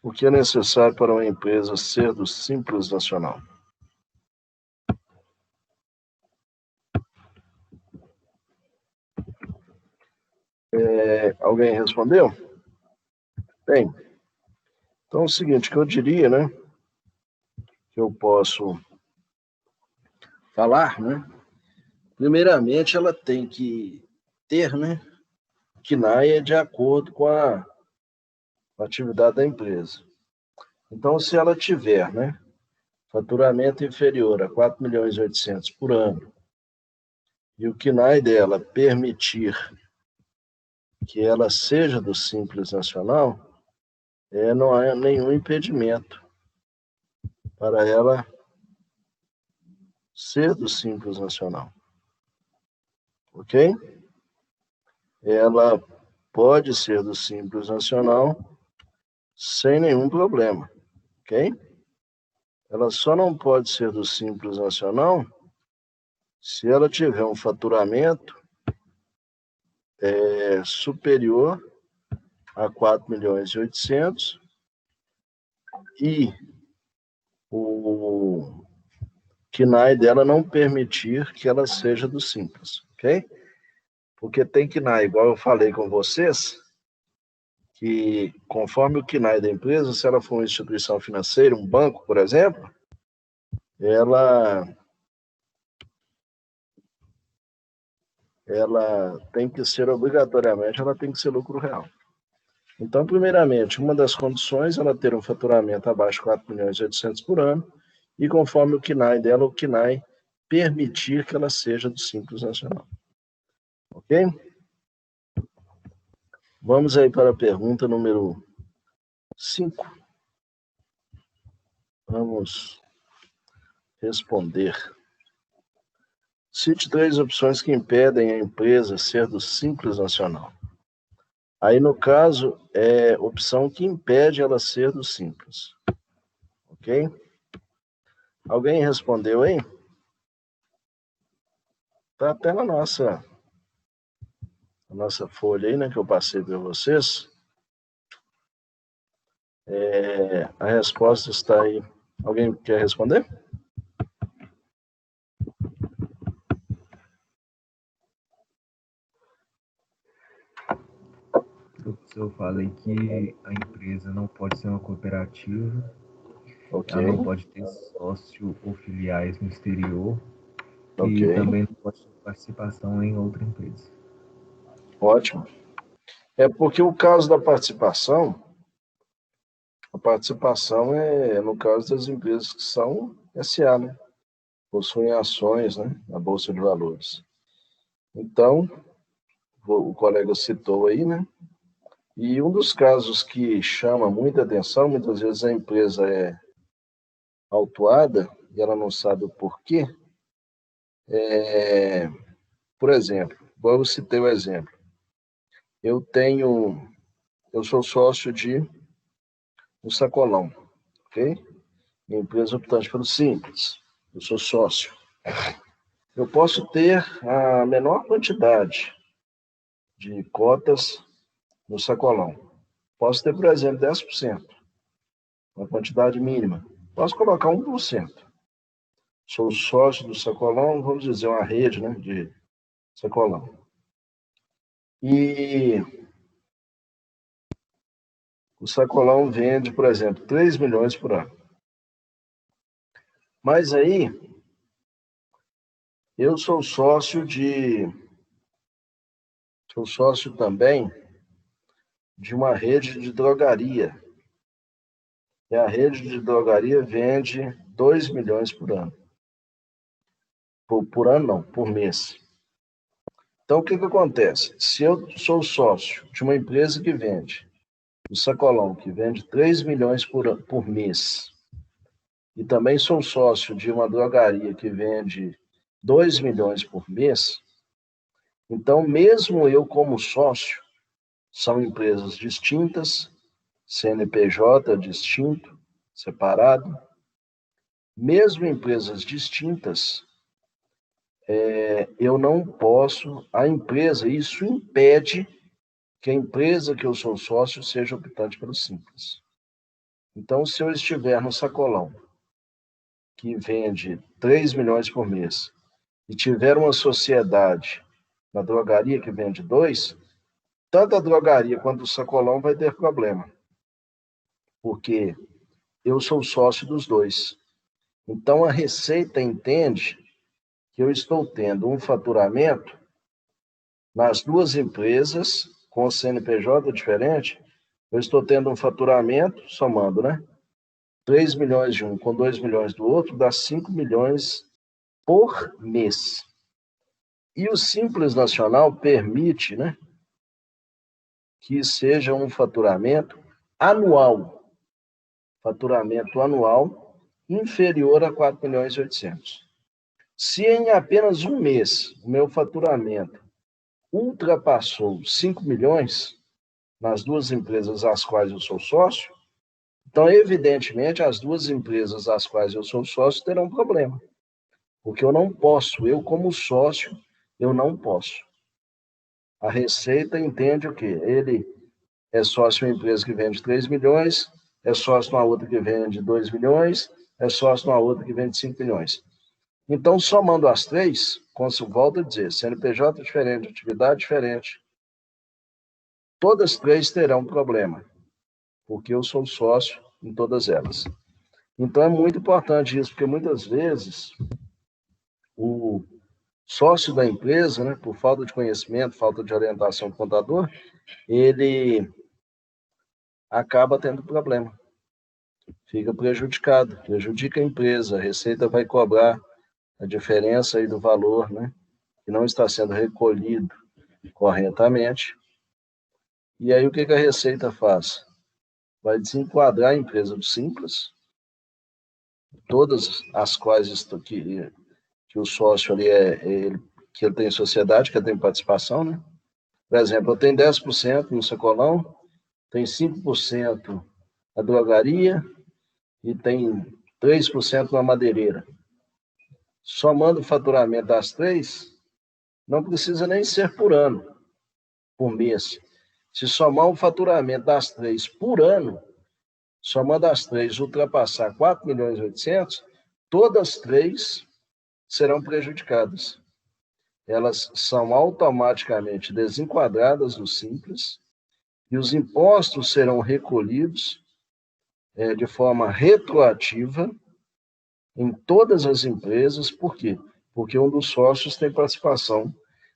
O que é necessário para uma empresa ser do Simples Nacional? Alguém respondeu? Bem, então é o seguinte, que eu diria, né? Que eu posso falar, né? Primeiramente, ela tem que ter, né? KNAI de acordo com a atividade da empresa. Então, se ela tiver, né? Faturamento inferior a 4.800.000 por ano, e o KNAI dela permitir que ela seja do Simples Nacional, não há nenhum impedimento para ela ser do Simples Nacional. Ok? Ela pode ser do Simples Nacional sem nenhum problema. Ok? Ela só não pode ser do Simples Nacional se ela tiver um faturamento superior a 4.800.000 e o KNAI dela não permitir que ela seja do Simples, ok? Porque tem KNAI, igual eu falei com vocês, que conforme o KNAI da empresa, se ela for uma instituição financeira, um banco, por exemplo, ela tem que ser, obrigatoriamente, ela tem que ser lucro real. Então, primeiramente, uma das condições é ela ter um faturamento abaixo de 4.800.000 por ano, e conforme o KNAI dela, o KNAI permitir que ela seja do Simples Nacional. Ok? Vamos aí para a pergunta número 5. Vamos responder. Cite 3 opções que impedem a empresa ser do Simples Nacional. Aí, no caso, é opção que impede ela ser do Simples. Ok? Alguém respondeu aí? Está até na nossa folha aí, né, que eu passei para vocês. A resposta está aí. Alguém quer responder? Eu falei que a empresa não pode ser uma cooperativa, Ok, ela não pode ter sócio ou filiais no exterior ok, e também não pode ter participação em outra empresa. ótimo. É porque o caso da participação, a participação é no caso das empresas que são SA, né? Possuem ações, né, na Bolsa de Valores. Então, o colega citou aí, né? E um dos casos que chama muita atenção, muitas vezes a empresa é autuada e ela não sabe o porquê. Por exemplo, igual eu citei o exemplo, eu sou sócio de um sacolão, ok? Minha empresa optante pelo Simples, eu sou sócio. Eu posso ter a menor quantidade de cotas no sacolão. Posso ter, por exemplo, 10%, uma quantidade mínima. Posso colocar 1%. Sou sócio do sacolão, vamos dizer, uma rede, né, de sacolão. E o sacolão vende, por exemplo, 3 milhões por ano. Mas aí, eu sou sócio também de uma rede de drogaria. E a rede de drogaria vende 2 milhões por ano. Por ano não, por mês. Então, o que acontece? Se eu sou sócio de uma empresa que vende, o sacolão, que vende 3 milhões por mês, e também sou sócio de uma drogaria que vende 2 milhões por mês, então, mesmo eu como sócio, são empresas distintas, CNPJ distinto, separado, mesmo empresas distintas, eu não posso, a empresa, isso impede que a empresa que eu sou sócio seja optante pelo Simples. Então, se eu estiver no sacolão, que vende 3 milhões por mês, e tiver uma sociedade na drogaria que vende 2, tanto a drogaria quanto o sacolão vai ter problema, porque eu sou sócio dos dois. Então, a Receita entende que eu estou tendo um faturamento nas duas empresas, com o CNPJ diferente, eu estou tendo um faturamento, somando, né? 3 milhões de um com 2 milhões do outro, dá 5 milhões por mês. E o Simples Nacional permite, né, que seja um faturamento anual inferior a 4 milhões e 800. Se em apenas um mês o meu faturamento ultrapassou 5 milhões nas duas empresas às quais eu sou sócio, então, evidentemente, as duas empresas às quais eu sou sócio terão problema, porque eu não posso, eu como sócio, eu não posso. A Receita entende o quê? Ele é sócio de uma empresa que vende 3 milhões, é sócio de uma outra que vende 2 milhões, é sócio de uma outra que vende 5 milhões. Então, somando as três, volto a dizer, CNPJ diferente, atividade diferente, todas três terão problema, porque eu sou sócio em todas elas. Então, é muito importante isso, porque muitas vezes o sócio da empresa, né, por falta de conhecimento, falta de orientação do contador, ele acaba tendo problema, fica prejudicado, prejudica a empresa, a Receita vai cobrar a diferença aí do valor, né, que não está sendo recolhido corretamente. E aí o que a Receita faz? Vai desenquadrar a empresa do Simples, todas as quais que o sócio ali que ele tem sociedade, que ele tem participação, né? Por exemplo, eu tenho 10% no sacolão, tem 5% na drogaria e tem 3% na madeireira. Somando o faturamento das três, não precisa nem ser por ano, por mês. Se somar o faturamento das três por ano, somando as três, ultrapassar 4.800.000, todas três serão prejudicadas. Elas são automaticamente desenquadradas do Simples e os impostos serão recolhidos de forma retroativa em todas as empresas. Por quê? Porque um dos sócios tem participação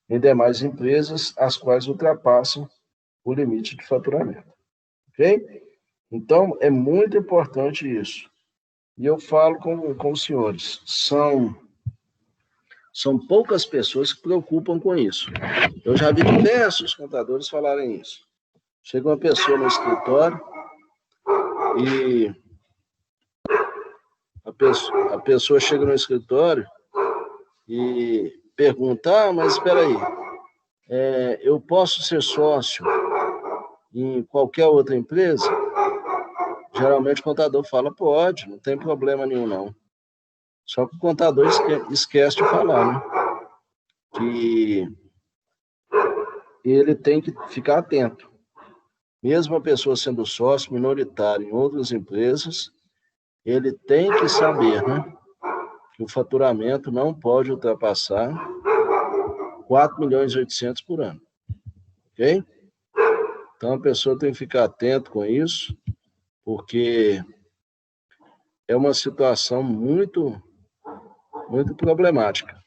em demais empresas, as quais ultrapassam o limite de faturamento. Ok? Então, é muito importante isso. E eu falo com os senhores, são poucas pessoas que se preocupam com isso. Eu já vi diversos contadores falarem isso. Chega uma pessoa no escritório e a pessoa chega no escritório e pergunta, mas espera aí, eu posso ser sócio em qualquer outra empresa? Geralmente o contador fala, pode, não tem problema nenhum não. Só que o contador esquece de falar, né? Que ele tem que ficar atento. Mesmo a pessoa sendo sócio minoritário em outras empresas, ele tem que saber, né, que o faturamento não pode ultrapassar 4.800.000 por ano. Ok? Então a pessoa tem que ficar atento com isso, porque é uma situação muito, muito problemática.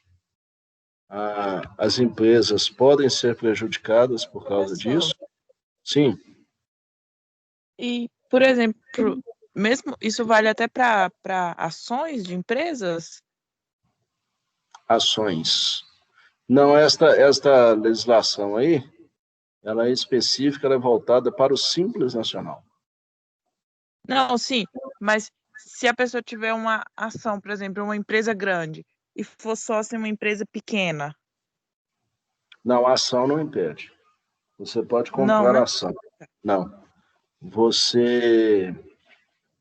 As empresas podem ser prejudicadas por causa disso. Sim. E, por exemplo, mesmo isso vale até para ações de empresas? Ações. Não, esta legislação aí, ela é específica, ela é voltada para o Simples Nacional. Não, sim, mas se a pessoa tiver uma ação, por exemplo, uma empresa grande, e for sócio em uma empresa pequena? Não, a ação não impede. Você pode comprar não, né? ação. Não.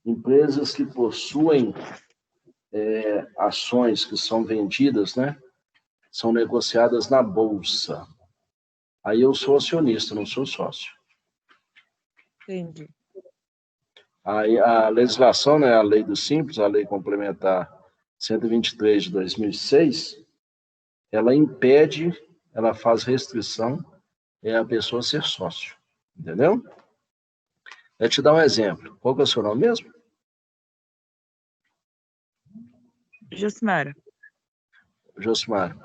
Empresas que possuem ações que são vendidas, né, são negociadas na bolsa. Aí eu sou acionista, não sou sócio. Entendi. Aí a legislação, né, a lei do Simples, a lei complementar 123 de 2006, ela impede, ela faz restrição a pessoa ser sócio. Entendeu? Eu te dar um exemplo. Qual que é o seu nome mesmo? Josimara. Josimara,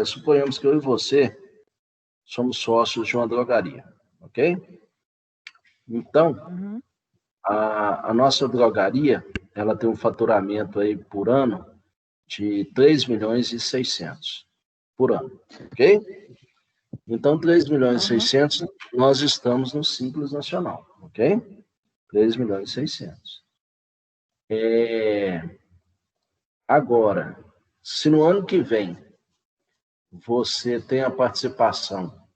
suponhamos que eu e você somos sócios de uma drogaria, ok? Então, a nossa drogaria, ela tem um faturamento aí por ano de 3.600.000 por ano, ok? Então, 3.600.000, nós estamos no Simples Nacional, ok? 3.600.000. Agora, se no ano que vem você tem a participação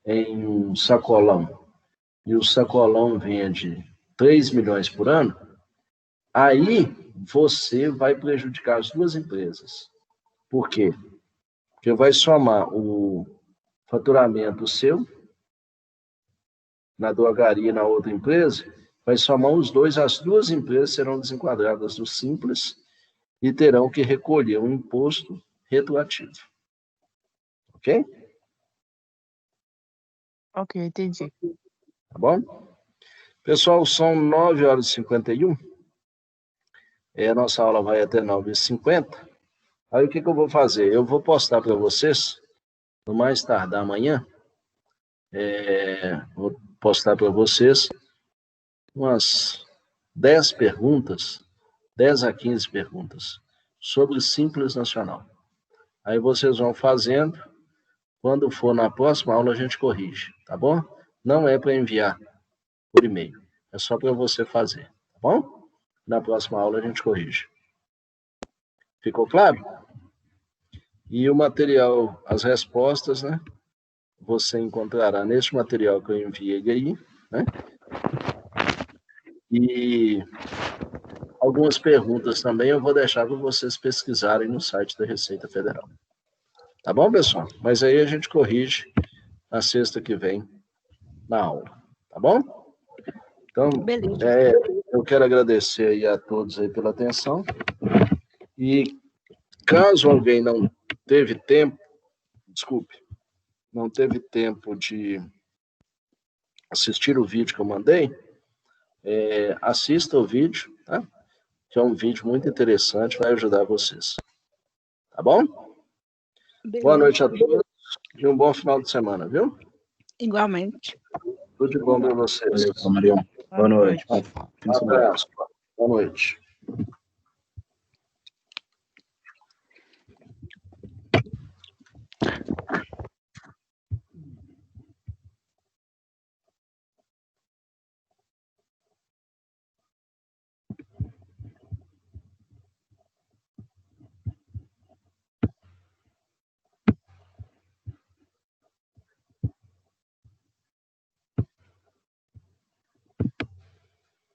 em um sacolão e o sacolão vende 3 milhões por ano, aí você vai prejudicar as duas empresas. Por quê? Porque vai somar o faturamento seu na drogaria e na outra empresa, vai somar os dois, as duas empresas serão desenquadradas do Simples e terão que recolher um imposto retroativo. Ok? Ok, entendi. Tá bom? Pessoal, são 9h51. A nossa aula vai até 9h50. Aí o que eu vou fazer? Eu vou postar para vocês, no mais tardar amanhã, vou postar para vocês umas 10 perguntas, 10 a 15 perguntas, sobre Simples Nacional. Aí vocês vão fazendo, quando for na próxima aula a gente corrige, tá bom? Não é para enviar por e-mail, é só para você fazer, tá bom? Na próxima aula a gente corrige. Ficou claro? E o material, as respostas, né? Você encontrará neste material que eu enviei aí, né? E algumas perguntas também eu vou deixar para vocês pesquisarem no site da Receita Federal. Tá bom, pessoal? Mas aí a gente corrige na sexta que vem na aula. Tá bom? Então, eu quero agradecer aí a todos aí pela atenção. E caso alguém não teve tempo, não teve tempo de assistir o vídeo que eu mandei, assista o vídeo, tá? Que é um vídeo muito interessante, vai ajudar vocês. Tá bom? Beleza. Boa noite a todos e um bom final de semana, viu? Igualmente. Tudo de bom para vocês. Valeu, Marião. Boa noite. Um abraço. Boa noite.